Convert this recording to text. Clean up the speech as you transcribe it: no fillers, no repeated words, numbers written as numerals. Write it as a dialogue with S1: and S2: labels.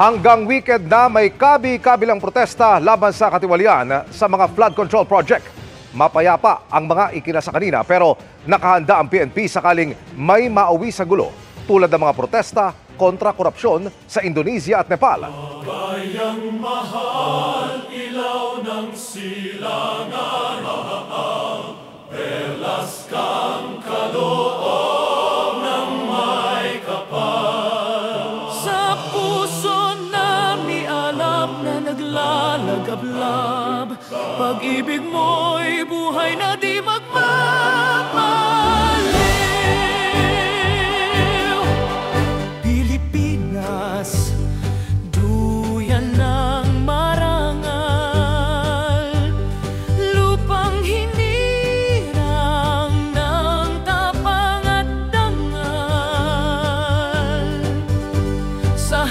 S1: Hanggang weekend na may kabi-kabilang protesta laban sa katiwalian sa mga flood control project. Mapayapa ang mga ikinasa kanina pero nakahanda ang PNP sakaling may mauwi sa gulo tulad ng mga protesta kontra korupsyon sa Indonesia at Nepal.
S2: Bayang mahal, ilaw ng silangan, perlas kang kaloob ng may kapal.
S3: Sa puso namin alam na naglalagablab, pag-ibig mo'y buhay na di magmamaliw. Pilipinas, duyan ng marangal, lupang hinirang ng tapang at dangal. Sa